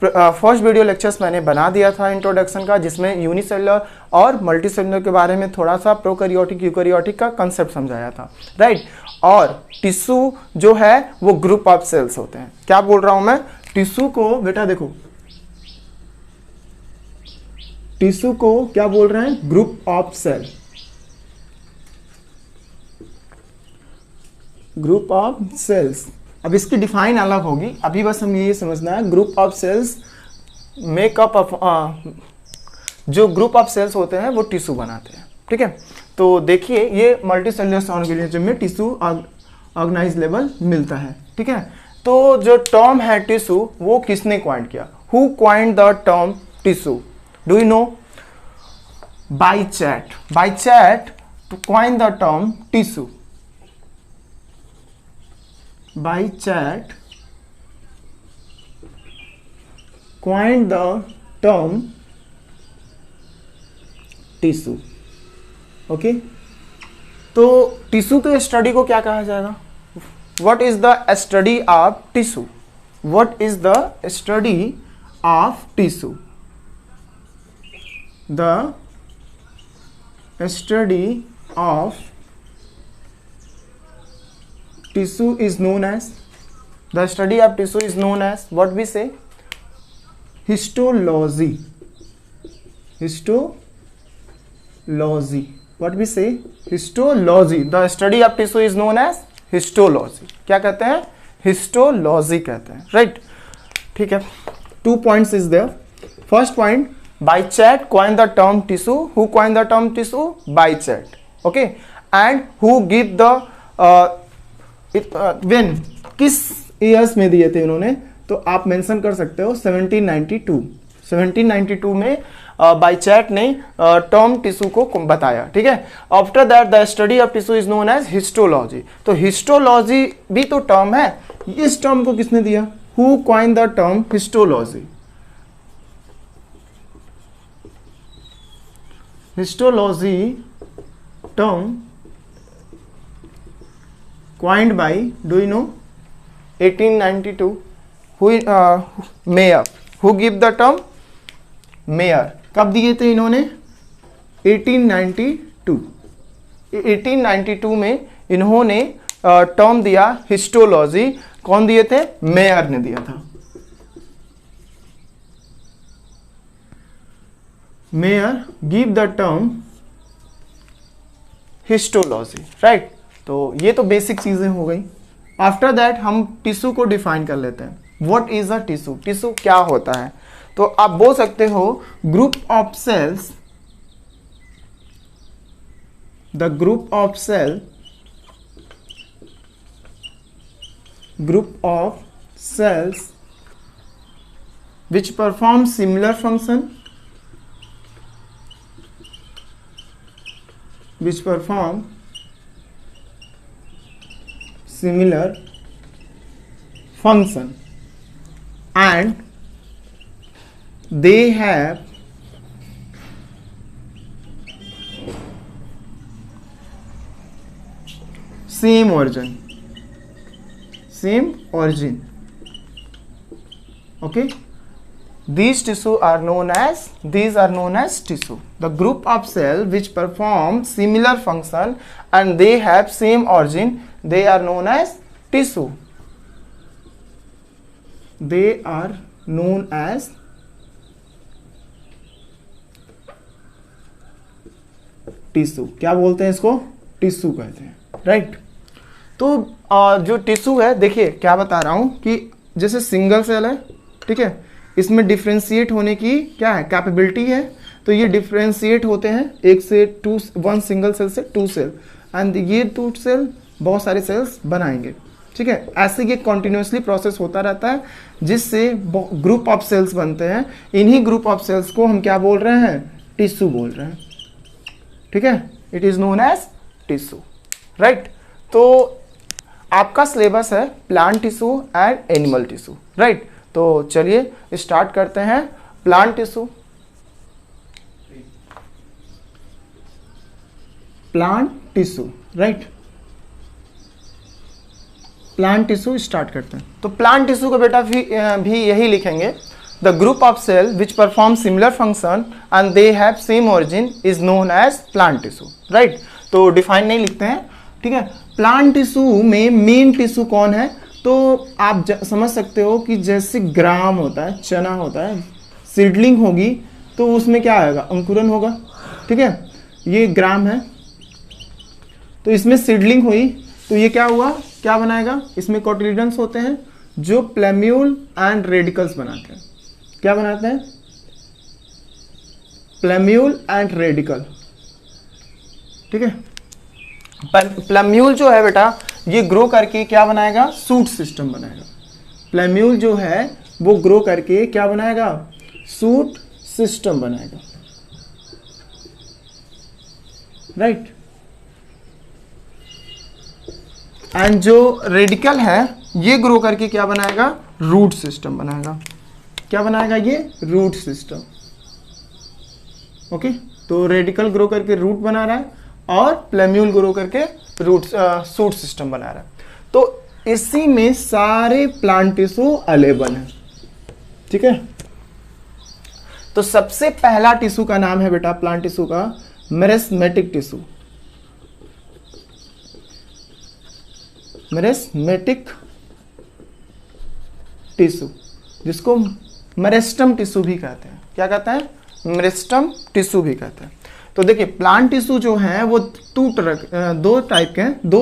First video lectures मैंने बना दिया था इंट्रोडक्शन का, जिसमें यूनिसेलुलर और मल्टीसेलुलर के बारे में थोड़ा सा प्रोकैरियोटिक यूकैरियोटिक का कंसेप्ट समझाया था, राइट। और टिश्यू जो है वो ग्रुप ऑफ सेल्स होते हैं। क्या बोल रहा हूं मैं, टिश्यू को बेटा देखो, टिश्यू को क्या बोल रहे हैं, group of cell, group of cells. अब इसकी डिफाइन अलग होगी, अभी बस हमें ये समझना है group of cells makeup of, जो ग्रुप ऑफ सेल्स होते हैं वो टिश्यू बनाते हैं, ठीक है। तो देखिए ये मल्टी सेलुलर ऑर्गेनिज्म में टिश्यू ऑर्गेनाइज लेवल मिलता है, ठीक है। तो जो टर्म है टिश्यू वो किसने क्वाइंट किया, who coined the term tissue, do you know, Bichat to coined the term tissue, by chat coined the term tissue, okay. तो टिश्यू के स्टडी को क्या कहा जाएगा, what is the study of tissue, what is the study of tissue, the study of tissue is known as, the study of tissue is known as what we say, histology, histology, what we say, histology, the study of tissue is known as histology, क्या कहते हैं, histology कहते हैं, right, ठीक है। 2 points is there, first point, by chat coin the term tissue, who coined the term tissue, by chat, okay, and who give the when, किस years में दिए थे इन्होंने, तो आप मेंशन कर सकते हो 1792 में बाय चैट ने टर्म टिश्यू को बताया, ठीक है। After that the study of tissue is known as histology, तो हिस्टोलॉजी भी तो टर्म है, इस टर्म को किसने दिया, who coin the term histology, histology term coined by, do you know, 1892, who Mayer, who give the term, Mayer, कब दिए थे इन्होंने, 1892 में इन्होंने टर्म दिया हिस्टोलॉजी, कौन दिए थे, मेयर ने दिया था, Mayer give the term histology, right. तो ये तो बेसिक चीजें हो गई। आफ्टर दैट हम टिश्यू को डिफाइन कर लेते हैं, what is a tissue, tissue क्या होता है। तो आप बोल सकते हो group of cells, the group of cell, group of cells which perform similar function, which perform similar function and they have same origin, okay. These are known as tissue. The group of cell which perform similar function and they have same origin, they are known as tissue. They are known as tissue. क्या बोलते हैं इसको, tissue कहते हैं, right. तो जो tissue है, देखिए क्या बता रहा हूं कि जैसे सिंगल सेल है, ठीक है, इसमें डिफ्रेंशिएट होने की क्या है, कैपेबिलिटी है। तो ये डिफ्रेंशिएट होते हैं वन सिंगल सेल से 2 सेल, एंड ये 2 सेल बहुत सारे सेल्स बनाएंगे, ठीक है। ऐसे ये कंटिन्यूसली प्रोसेस होता रहता है, जिससे ग्रुप ऑफ सेल्स बनते हैं। इन्हीं ग्रुप ऑफ सेल्स को हम क्या बोल रहे हैं, टिश्यू बोल रहे हैं, ठीक है। It is known as tissue, right. तो आपका सिलेबस है plant tissue and animal tissue, right. तो चलिए स्टार्ट करते हैं। Plant tissue, right, plant tissue start करते हैं। तो प्लांट टिश्यू को बेटा भी यही लिखेंगे, the group of cell which perform similar function and they have same origin is known as plant tissue, right. तो डिफाइन नहीं लिखते हैं, ठीक है। प्लांट टिश्यू में मेन टिश्यू कौन है, तो आप समझ सकते हो कि जैसे ग्राम होता है, चना होता है, सीडलिंग होगी तो उसमें क्या आएगा, अंकुरन होगा, ठीक है। ये ग्राम है तो इसमें सीडलिंग हुई तो ये क्या हुआ, क्या बनाएगा, इसमें कोटिलिडन्स होते हैं जो प्लेम्यूल एंड रेडिकल्स बनाते हैं। क्या बनाते हैं, प्लेम्यूल एंड रेडिकल, ठीक है। प्लेम्यूल जो है बेटा ये ग्रो करके क्या बनाएगा, सूट सिस्टम बनाएगा। प्लेम्यूल जो है वो ग्रो करके क्या बनाएगा, सूट सिस्टम बनाएगा, राइट। एंड जो रेडिकल है ये ग्रो करके क्या बनाएगा, रूट सिस्टम बनाएगा। क्या बनाएगा, ये रूट सिस्टम, ओके। तो रेडिकल ग्रो करके रूट बना रहा है और प्लेम्यूल ग्रो करके रूट सूट सिस्टम बना रहा है। तो इसी में सारे प्लांट टिश्यू अवेलेबल है, ठीक है। तो सबसे पहला टिश्यू का नाम है बेटा प्लांट टिश्यू का मेरिस्टेमेटिक टिश्यू, मेरिस्टेमेटिक टिश्यू, जिसको मेरिस्टम टिश्यू भी कहते हैं। क्या कहते हैं, मेरिस्टम टिश्यू भी कहते हैं। तो देखिए प्लांट टिश्यू जो है वो दो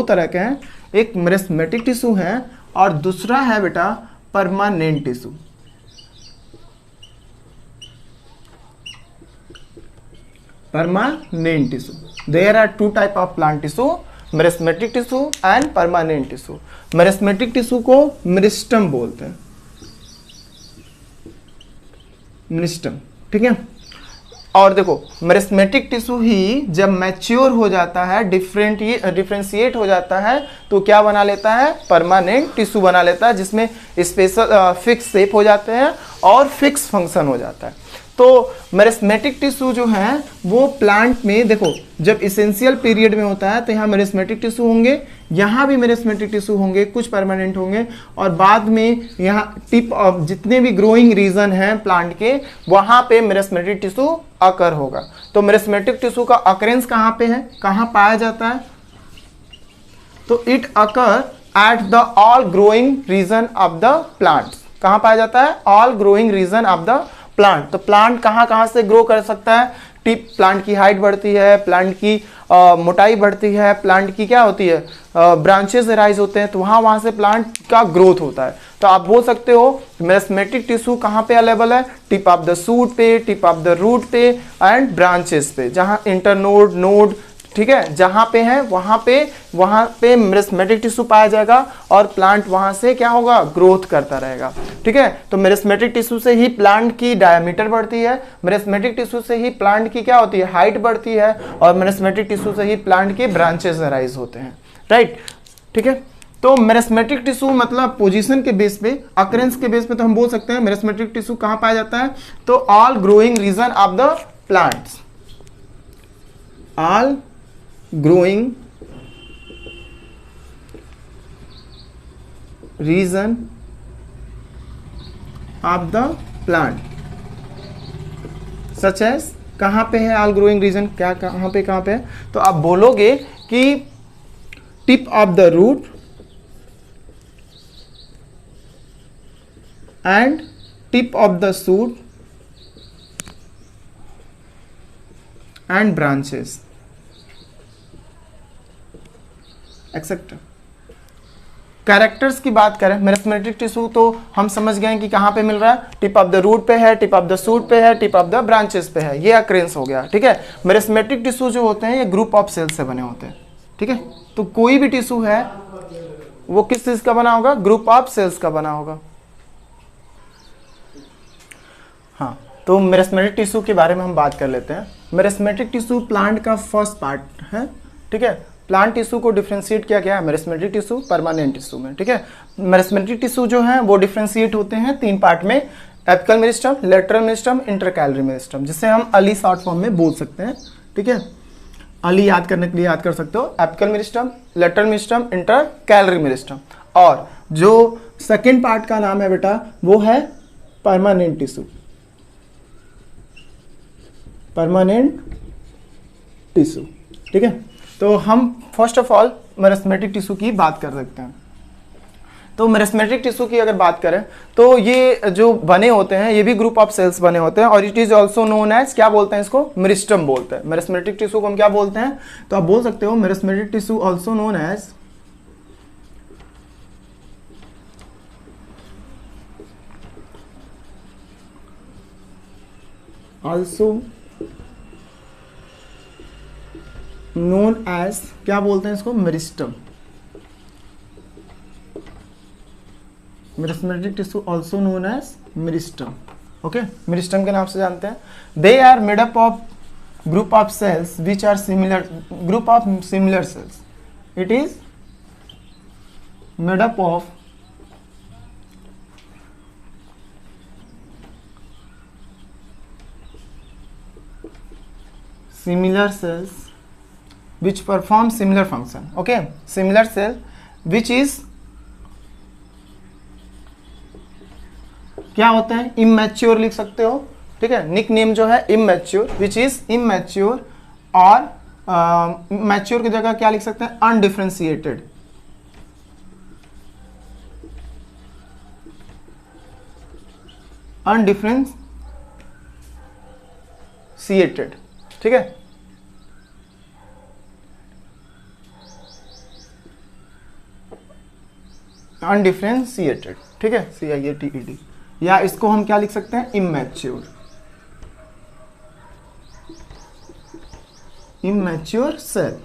तरह के हैं। एक मेरिस्टेमेटिक टिश्यू है और दूसरा है बेटा permanent tissue. Permanent tissue, there are two type of plant tissue, meristematic tissue and permanent tissue. Meristematic tissue को मेरिस्टम बोलते हैं, मेरिस्टम, ठीक है। और देखो मेरिस्टेमेटिक टिश्यू ही जब मैच्योर हो जाता है, डिफरेंशिएट हो जाता है तो क्या बना लेता है, परमानेंट टिश्यू बना लेता है, जिसमें स्पेशल फिक्स शेप हो जाते हैं और फिक्स फंक्शन हो जाता है। तो मेरिस्टेमेटिक टिश्यू जो है वो प्लांट में देखो जब इसेंशियल पीरियड में होता है तो यहाँ मेरिस्टेमेटिक टिश्यू होंगे, यहाँ भी मेरिस्टेमेटिक टिश्यू होंगे, कुछ परमानेंट होंगे, और बाद में यहाँ टिप ऑफ जितने भी ग्रोइंग रीजन हैं प्लांट के वहाँ पे मेरिस्टेमेटिक टिश्यू अकर होगा। तो मेरिस्टेमेटिक टिश्यू का अकरेंस कहाँ पे है, कहाँ पाया जाता है, तो it occur at the all growing region of the plant. कहाँ पाया जाता है, all growing region of the plant. तो प्लांट कहाँ कहाँ से ग्रो कर सकता है, टिप प्लांट की हाइट बढ़ती है, प्लांट की मोटाई बढ़ती है, प्लांट की क्या होती है, ब्रांचेस राइज होते हैं, तो वहाँ से प्लांट का ग्रोथ होता है। तो आप बोल सकते हो मेरिस्टेमेटिक टिश्यू कहाँ पे अवेलेबल है, टिप ऑफ द सूट पे, टिप ऑफ द रूट पे एंड ब्रांचेस पे, जहाँ इंटरनोड नोड, ठीक है, जहाँ पे है वहाँ पे मेरिस्टेमेटिक टिश्यू पाया जाएगा और प्लांट वहाँ से क्या होगा, ग्रोथ करता रहेगा, ठीक है। तो मेरिस्टेमेटिक टिश्यू से ही प्लांट की डायमीटर बढ़ती है, मेरिस्टेमेटिक टिश्यू से ही प्लांट की क्या होती है, हाइट बढ़ती है, और मेरिस्टेमेटिक टिश्यू से ही प्लांट के ब्रांचेस राइज होते हैं, राइट, ठीक है। तो मेरिस्टेमेटिक टिश्यू मतलब पोजीशन के बेस पे, अकरेंस के बेस पे, तो हम बोल सकते हैं मेरिस्टेमेटिक टिश्यू कहाँ पाया जाता है, तो all growing region of the plants, all growing region of the plant such as, कहाँ पे है all growing region, क्या कहाँ पे है, तो आप बोलोगे कि tip of the root and tip of the shoot and branches etcetera. Characters की बात करें, मेरिस्टेमेटिक टिश्यू तो हम समझ गए कि कहाँ पे मिल रहा है, टिप ऑफ द रूट पे है, टिप ऑफ द सूट पे है, टिप ऑफ द ब्रांचेस पे है, ये अक्रेंस हो गया, ठीक है। मेरिस्टेमेटिक टिश्यू जो होते हैं ये ग्रुप ऑफ सेल्स से बने होते हैं, ठीक है। तो कोई भी टिश्यू है वो किस चीज का बना होगा, ग्रुप ऑफ सेल्स का बना होगा। हाँ, तो मेरिस्टेमेटिक टिश्यू के बारे में हम बात कर लेते हैं। मेरिस्टेमेटिक टिश्यू प्लांट का फर्स्ट पार्ट है, ठीक है। प्लांट टिश्यू को डिफरेंशिएट किया गया है मेरिस्टेमेटिक टिश्यू, परमानेंट टिश्यू में, ठीक है। मेरिस्टेमेटिक टिश्यू जो है वो डिफरेंशिएट होते हैं तीन पार्ट में, apical meristem, lateral meristem, intercalary meristem, जिसे हम अली शॉर्ट फॉर्म में बोल सकते हैं, ठीक है। अली याद करने के लिए याद कर सकते हो, apical meristem, lateral meristem, intercalary meristem. और जो सेकेंड पार्ट का नाम है बेटा वो है परमानेंट टिश्यू, परमानेंट टिश्यू, ठीक है। तो हम first of all meristematic tissue की बात कर सकते हैं। तो मेरिस्टेमेटिक टिश्यू की अगर बात करें तो ये जो बने होते हैं ये भी ग्रुप ऑफ सेल्स बने होते हैं, और it is also known as, क्या बोलते हैं इसको, मेरिस्टम बोलते हैं। मेरिस्टेमेटिक टिश्यू को हम क्या बोलते हैं, तो आप बोल सकते हो meristematic tissue also known as क्या बोलते हैं इसको, meristem. Meristematic tissue also known as meristem, okay, meristem के नाम से जानते हैं। They are made up of group of cells which are similar, group of similar cells, it is made up of similar cells which perform similar function, okay, similar cell which is क्या होते हैं, immature लिख सकते हो, ठीक है, nick name जो है immature, which is immature, और mature की जगह क्या लिख सकते हैं, undifferentiated, undifferentiated, ठीक है। अनडिफरेंशिएटेड, ठीक है, CIATED, या इसको हम क्या लिख सकते हैं, immature, immature cell.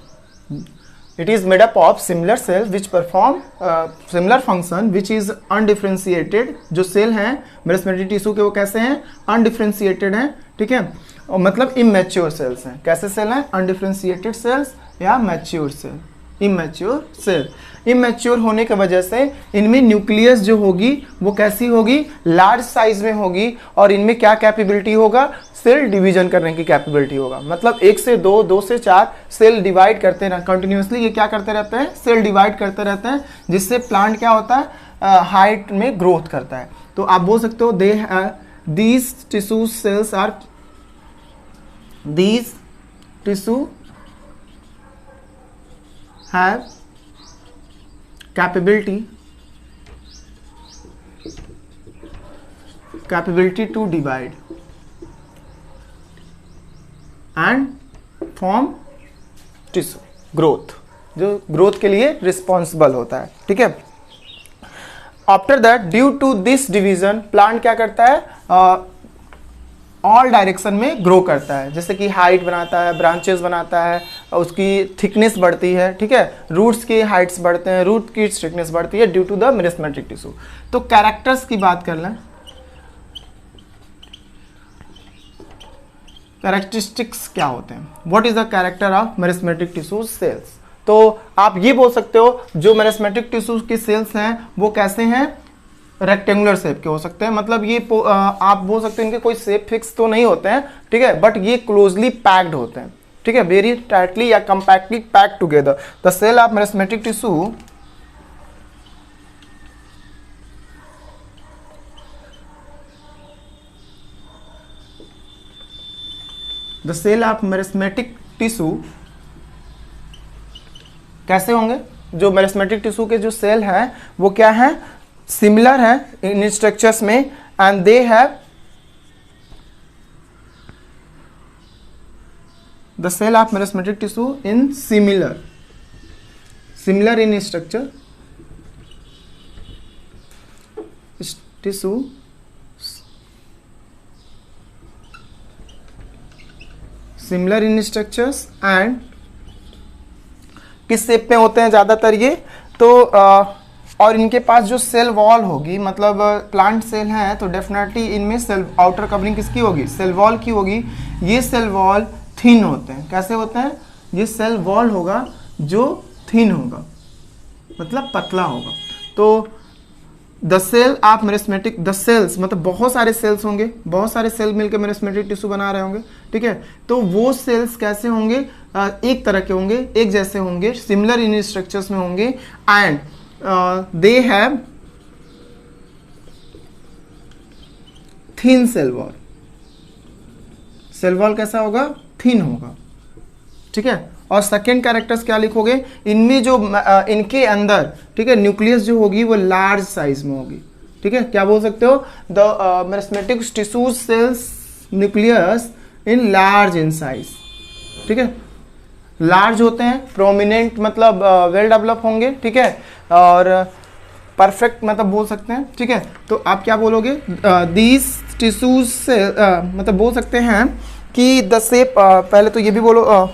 It is made up of similar cell which perform similar function which is undifferentiated. जो सेल हैं मेरिस्टेमेटिक टिश्यू के वो कैसे हैं, अनडिफरेंशिएटेड हैं, ठीक है, और मतलब इमैच्योर सेल्स हैं। कैसे सेल हैं, अनडिफरेंशिएटेड सेल्स या mature cell, immature cell. Immature होने की वजह से इनमें न्यूक्लियस जो होगी वो कैसी होगी, लार्ज साइज में होगी, और इनमें क्या कैपेबिलिटी होगा, सेल डिवीजन करने की कैपेबिलिटी होगा। मतलब 1 से 2, 2 से 4 सेल डिवाइड करते हैं कंटिन्यूसली, ये क्या करते रहते हैं, सेल डिवाइड करते रहते हैं, जिससे प्लांट क्या होता है, हाइट में ग्रोथ करता है। तो आप बोल सकते हो these tissue cells are, these tissue have capability to divide and form tissue, growth, जो ग्रोथ के लिए रिस्पॉन्सिबल होता है, ठीक है। After that due to this division plant क्या करता है, ऑल डायरेक्शन में ग्रो करता है, जैसे कि हाइट बनाता है, ब्रांचेस बनाता है, उसकी थिकनेस बढ़ती है, ठीक है, रूट्स की हाइट्स बढ़ते हैं, रूट की थिकनेस बढ़ती है due to the meristematic tissue. तो कैरेक्टर्स की बात कर लें, कैरेक्टरिस्टिक्स क्या होते हैं, what is the character of meristematic tissue cells. तो आप ये बोल सकते हो जो मेरिस्टेमेटिक टिश्यू की सेल्स हैं वो कैसे हैं, रेक्टेंगुलर शेप के हो सकते हैं, मतलब ये आप बोल सकते हैं इनके कोई शेप फिक्स तो नहीं होते हैं, ठीक है, बट ये क्लोजली पैक्ड होते हैं, ठीक है, वेरी टाइटली या compactly packed together. The cell of meristematic tissue the cell of meristematic tissue कैसे होंगे, जो मेरिस्टेमेटिक टिश्यू के जो सेल हैं वो क्या हैं, सिमिलर है इन स्ट्रक्चर्स में, and they have the cell of meristematic tissue in similar in structure, tissue similar in structures and किस शेप में होते हैं ज्यादातर ये, तो और इनके पास जो सेल वॉल होगी, मतलब प्लांट सेल हैं तो डेफिनेटली इनमें सेल आउटर कवरिंग किसकी होगी, सेल वॉल की होगी। ये सेल वॉल थिन होते हैं, कैसे होते हैं, ये सेल वॉल होगा जो थिन होगा, मतलब पतला होगा। तो the cell of meristematic, the cells मतलब बहुत सारे सेल्स होंगे, बहुत सारे सेल मिलकर मेरिस्टेमेटिक टिश्यू बना रहे होंगे, ठीक है। तो वो सेल्स कैसे होंगे, एक तरह के होंगे, एक जैसे होंगे, सिमिलर इन स्ट्रक्चर्स में होंगे, and they have thin cell wall. Cell wall कैसा होगा? थिन होगा, ठीक है। और सेकेंड कैरेक्टर्स क्या लिखोगे? इनमें जो इनके अंदर, ठीक है, न्यूक्लियस जो होगी वो लार्ज साइज में होगी, ठीक है। क्या बोल सकते हो? The meristematic tissues cells nucleus in large in size, ठीक है। लार्ज होते हैं, प्रोमिनेंट मतलब वेल डेवलप होंगे, ठीक है, और परफेक्ट मतलब बोल सकते हैं, ठीक है। तो आप क्या बोलोगे? दीज टिश्यूज से मतलब बोल सकते हैं कि द शेप, पहले तो ये भी बोलो,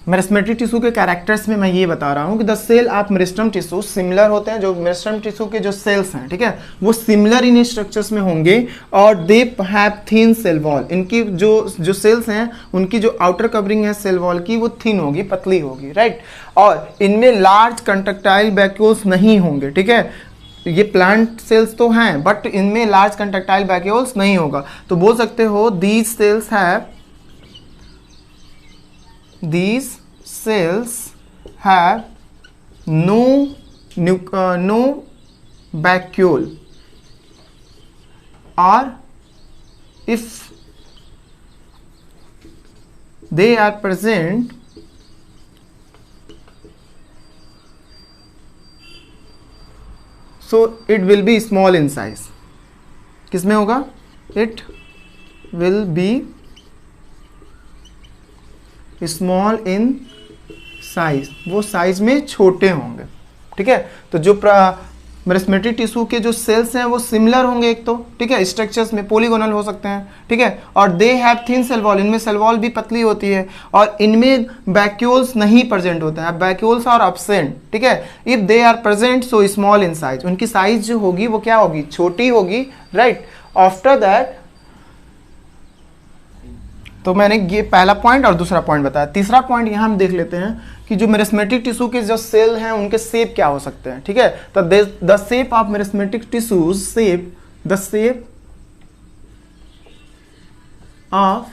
मेरिस्टेमेटिक टिश्यू के कैरेक्टर्स में मैं ये बता रहा हूँ कि the cell of meristem tissue similar होते हैं। जो मेरिस्टेम टिश्यू के जो सेल्स हैं, ठीक है, वो सिमिलर इन स्ट्रक्चर्स में होंगे और they have thin cell wall. इनकी जो सेल्स हैं उनकी जो आउटर कवरिंग है सेल वॉल की वो थिन होगी, पतली होगी, राइट। और इनमें लार्ज कंट्रैक्टाइल वैक्यूल्स नहीं होंगे, ठीक है। ये प्लांट सेल्स तो हैं बट इनमें लार्ज कंट्रैक्टाइल वैक्यूल्स नहीं होगा। तो बोल सकते हो these cells have, these cells have no vacuole, or if they are present, so it will be small in size. किसमें होगा? It will be small in size, वो साइज में छोटे होंगे, ठीक है। तो जो मेरिस्टेमेटिक टिश्यू के जो सेल्स हैं वो सिमिलर होंगे एक तो, ठीक है, स्ट्रक्चर्स में पॉलीगोनल हो सकते हैं, ठीक है। और they have thin cell wall, इनमें सेल वॉल भी पतली होती है और इनमें वैक्यूल्स नहीं प्रेजेंट होते हैं, वैक्यूल्स आर एब्सेंट, ठीक है। If they are present so small in size, उनकी साइज जो होगी वो क्या होगी? छोटी होगी, राइट। आफ्टर दैट, तो मैंने ये पहला पॉइंट और दूसरा पॉइंट बताया। तीसरा पॉइंट यहाँ हम देख लेते हैं कि जो मेरिस्टेमेटिक टिश्यू के जो सेल हैं उनके शेप क्या हो सकते हैं, ठीक है। तो the shape of meristematic tissues, the shape of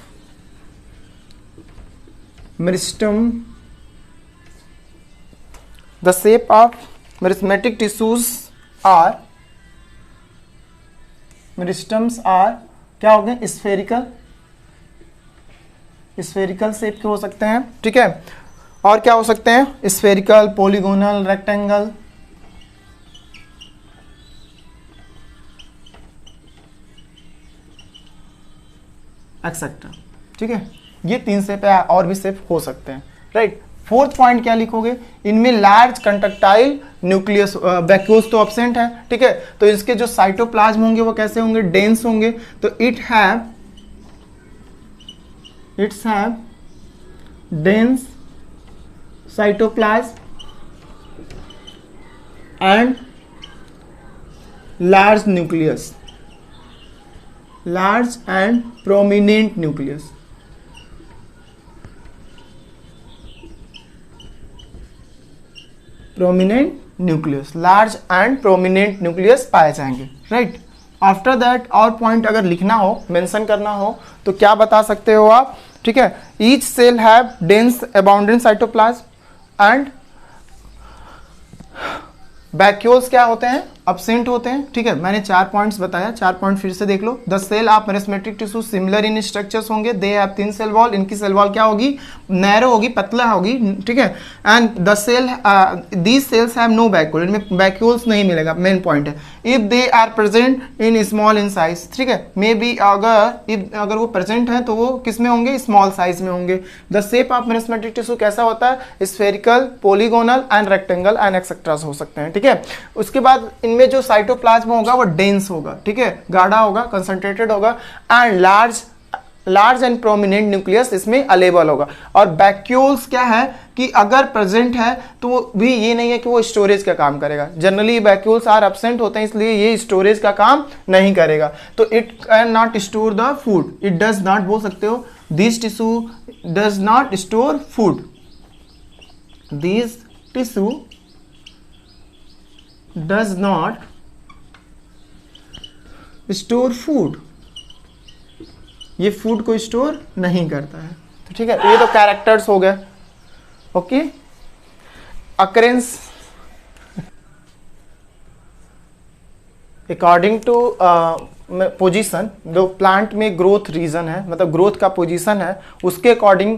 meristem, the shape of meristematic tissues are, meristems are क्या हो गए? स्फेरिकल, स्फेरिकल शेप के हो सकते हैं, ठीक है। और क्या हो सकते हैं? स्फेरिकल, पॉलीगोनल, रेक्टेंगल, एक्सेट्रा, ठीक है। ये 3 शेप है, और भी शेप हो सकते हैं, राइट। फोर्थ पॉइंट क्या लिखोगे? इनमें लार्ज कंट्रैक्टाइल न्यूक्लियस, वैक्यूल्स तो एब्सेंट है, ठीक है। तो इसके जो साइटोप्लाज्म होंगे वो कैसे होंगे? डेंस होंगे। तो it's have dense cytoplasm and large nucleus, large and prominent nucleus, large and prominent nucleus पाए जाएंगे, राइट। आफ्टर दैट और पॉइंट अगर लिखना हो, मेंशन करना हो, तो क्या बता सकते हो आप, ठीक है। Each cell have dense abundant cytoplasm and vacuoles क्या होते हैं? एब्सेंट होते हैं, ठीक है। मैंने 4 पॉइंट्स बताया, 4 पॉइंट फिर से देख लो। The cell of meristematic tissue similar in structures होंगे, they have thin cell wall, इनकी सेल वॉल क्या होगी? नैरो होगी, पतला होगी, ठीक है। And the cell, these cells have no vacuole, इनमें वैक्यूल्स नहीं मिलेगा, मेन पॉइंट है। If they are present in small in size, ठीक है, मे बी अगर वो प्रेजेंट है तो वो किस में होंगे? स्मॉल साइज में होंगे। The shape of meristematic tissue कैसा होता है? Spherical, polygonal and rectangle and etceteras हो सकते हैं, ठीक है। उसके बाद इनमें जो साइटोप्लाज्म होगा वो डेंस होगा, ठीक है, गाढ़ा होगा, कंसंट्रेटेड होगा, and large and prominent nucleus इसमें अलेबल होगा। और वैक्यूल्स क्या है कि अगर प्रेजेंट है तो भी ये नहीं है कि वो स्टोरेज का काम करेगा। जनरली वैक्यूल्स आर एब्सेंट होते हैं, इसलिए ये स्टोरेज का काम नहीं करेगा। तो it can not store the food, it does not, बोल सकते हो this tissue does not store food, this tissue does not store food, ये फूड को स्टोर नहीं करता है, तो ठीक है। ये तो कैरेक्टर्स हो गए, okay. Occurrence, according to position, जो प्लांट में ग्रोथ रीजन है, मतलब ग्रोथ का पोजीशन है, उसके अकॉर्डिंग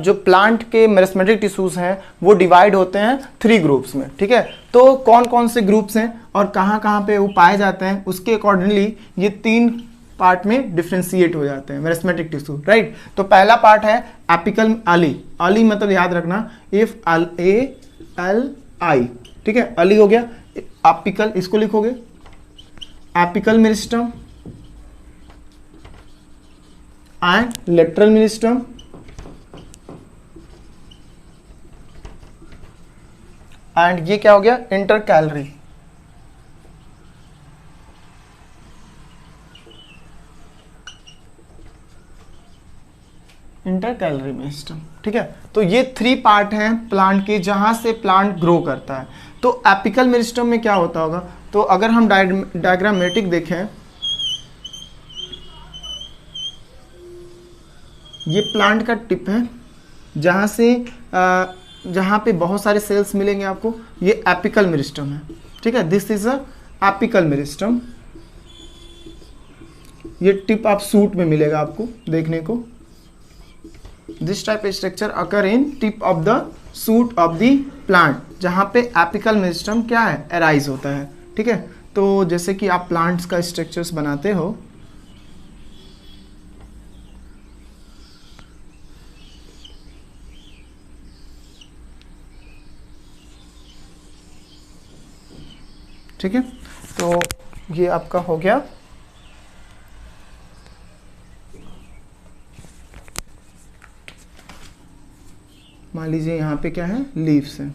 जो प्लांट के मेरिस्टेमेटिक टिश्यूज हैं वो डिवाइड होते हैं 3 ग्रुप्स में, ठीक है। तो कौन कौन से ग्रुप्स हैं और कहाँ कहाँ पे वो पाए जाते हैं, उसके अकॉर्डिंगली ये 3 पार्ट में डिफ्रेंशिएट हो जाते हैं मेरिस्टेमेटिक टिश्यू, राइट। तो पहला पार्ट है एपिकल अली। अली मतलब याद रखना इफ एल आई, ठीक है, अली हो गया। एपिकल, इसको लिखोगे apical meristem and lateral meristem and ये क्या हो गया, इंटरकैलरी। इंटरकैलरी मेरिस्टम, ठीक है। तो ये 3 पार्ट हैं प्लांट के जहां से प्लांट ग्रो करता है। तो एपिकल मेरिस्टम में क्या होता होगा, तो अगर हम डायग्रामेटिक देखें, ये प्लांट का टिप है जहां से जहां पे बहुत सारे सेल्स मिलेंगे आपको, ये एपिकल मेरिस्टम है, ठीक है। This is a apical meristem. ये टिप आप सूट में मिलेगा आपको देखने को। This type structure occur in tip of the suit of the plant, जहां पे एपिकल मेरिस्टम क्या है, अराइज होता है, ठीक है। तो जैसे कि आप प्लांट्स का स्ट्रक्चर्स बनाते हो, ठीक है। तो ये आपका हो गया मान लीजिए यहाँ पे क्या है, लीव्स है,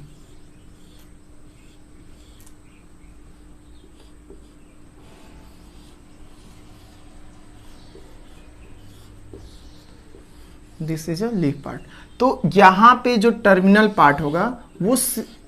this is a leaf part. तो यहाँ पे जो टर्मिनल पार्ट होगा वो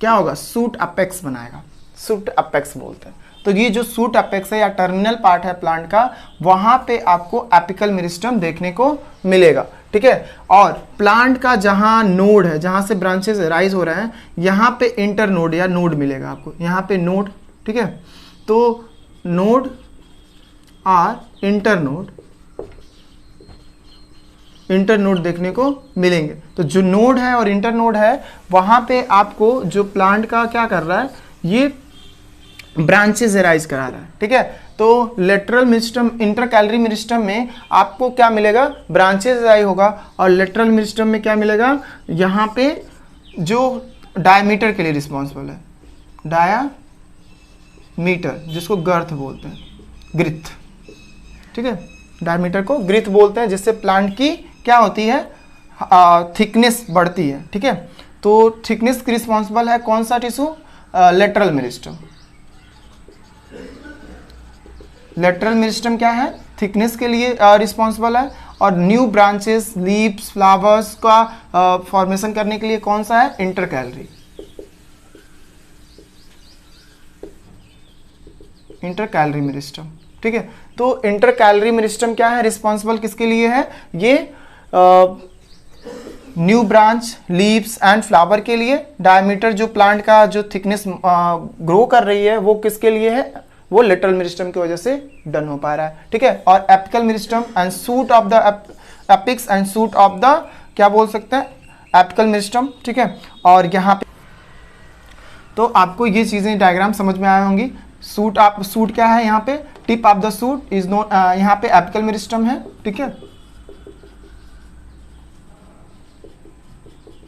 क्या होगा, सूट अपेक्स बनाएगा, सूट अपेक्स बोलते हैं। तो ये जो सूट अपेक्स है या टर्मिनल पार्ट है प्लांट का, वहां पे आपको एपिकल मेरिस्टम देखने को मिलेगा, ठीक है। और प्लांट का जहां नोड है, जहां से ब्रांचेस राइज हो रहे हैं, यहाँ पे इंटर नोड या नोड मिलेगा आपको, यहाँ पे नोड, ठीक है। तो नोड और इंटर नोड देखने को मिलेंगे। तो जो नोड है और इंटर नोड है, वहां पे आपको जो प्लांट का क्या कर रहा है, ये ब्रांचेस राइज करा रहा है, ठीक है। तो लेटरल मेरिस्टम, इंटरकैलरी मेरिस्टम में आपको क्या मिलेगा, ब्रांचेस राइज होगा। और लेटरल मेरिस्टम में क्या मिलेगा, यहाँ पे जो डायमीटर के लिए रिस्पॉन्सिबल है, डायामीटर, जिसको गर्थ बोलते हैं, ग्रिथ, ठीक है। डायमीटर को ग्रिथ बोलते हैं, जिससे प्लांट की क्या होती है, थिकनेस बढ़ती है, ठीक है। तो थिकनेस की रिस्पॉन्सिबल है कौन सा tissue, lateral meristem. Lateral meristem क्या है, थिकनेस के लिए रिस्पॉन्सिबल है। और न्यू ब्रांचेस, लीव्स, फ्लावर्स का फॉर्मेशन करने के लिए कौन सा है, इंटरकैलरी। इंटरकैलरी मेरिस्टम, ठीक है। तो इंटरकैलरी मेरिस्टम क्या है, रिस्पॉन्सिबल किसके लिए है, ये new branch, leaves and flower के लिए। डायमीटर जो प्लांट का जो थिकनेस ग्रो कर रही है वो किसके लिए है, वो लेटरल मेरिस्टम की वजह से डन हो पा रहा है, ठीक है। और apical meristem and shoot of the apex and shoot of the क्या बोल सकते हैं, एपिकल मेरिस्टम, ठीक है। और यहाँ पे तो आपको ये चीजें डायग्राम समझ में आए होंगी। सूट क्या है, यहाँ पे tip of the suit is note, यहाँ पे एपिकल मेरिस्टम है, ठीक है।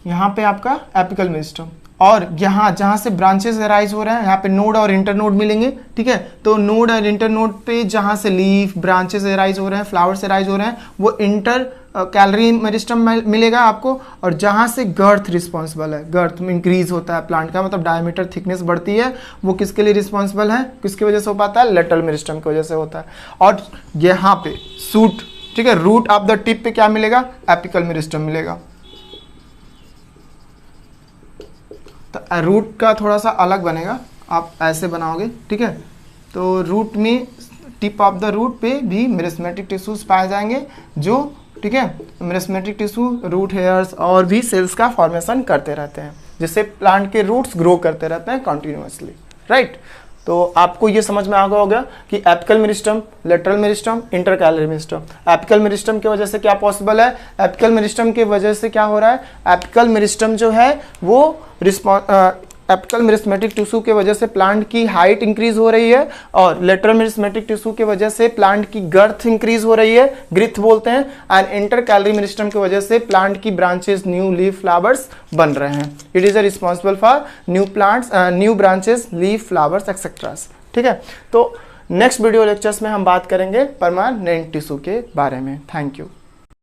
यहाँ पे आपका एपिकल मेरिस्टम, और यहाँ जहाँ से ब्रांचेस राइज हो रहे हैं, यहाँ पे नोड और इंटर नोड मिलेंगे, ठीक है। तो नोड और इंटर नोड पे जहाँ से लीफ, ब्रांचेस राइज हो रहे हैं, फ्लावर्स राइज हो रहे हैं, वो इंटर कैलरी मेरिस्टम मिलेगा आपको। और जहाँ से गर्थ रिस्पॉन्सिबल है, गर्थ में इंक्रीज होता है प्लांट का, मतलब डायमीटर थिकनेस बढ़ती है, वो किसके लिए रिस्पॉन्सिबल है, किसकी वजह से हो पाता है, लेटरल मेरिस्टम की वजह से होता है। और यहाँ पे सूट, ठीक है, रूट ऑफ द टिप पे क्या मिलेगा, एपिकल मेरिस्टम मिलेगा। तो रूट का थोड़ा सा अलग बनेगा, आप ऐसे बनाओगे, ठीक है। तो रूट में टिप ऑफ द रूट पे भी मेरिस्टेमेटिक टिश्यूज पाए जाएंगे, जो, ठीक है, मेरिस्टेमेटिक टिश्यू, रूट हेयर्स और भी सेल्स का फॉर्मेशन करते रहते हैं, जिससे प्लांट के रूट्स ग्रो करते रहते हैं कंटिन्यूअसली, राइट। तो आपको ये समझ में आ गया होगा कि apical meristem, lateral meristem, intercalary meristem. Apical meristem की वजह से क्या पॉसिबल है, एपिकल मेरिस्टम की वजह से क्या हो रहा है, एपिकल मेरिस्टम जो है वो एपिकल मेरिस्टेमेटिक टिश्यू के वजह से प्लांट की हाइट इंक्रीज हो रही है, और लेटरल मेरिस्टेमेटिक टिश्यू के वजह से प्लांट की गर्थ इंक्रीज हो रही है, ग्रिथ बोलते हैं। एंड इंटरकैलरी मेरिस्टम की वजह से प्लांट की ब्रांचेस, न्यू लीफ फ्लावर्स बन रहे हैं। It is responsible for new plants, new branches, leaf flowers etcetera. ठीक है, तो नेक्स्ट वीडियो लेक्चर्स में हम बात करेंगे परमानेंट टिश्यू के बारे में। Thank you.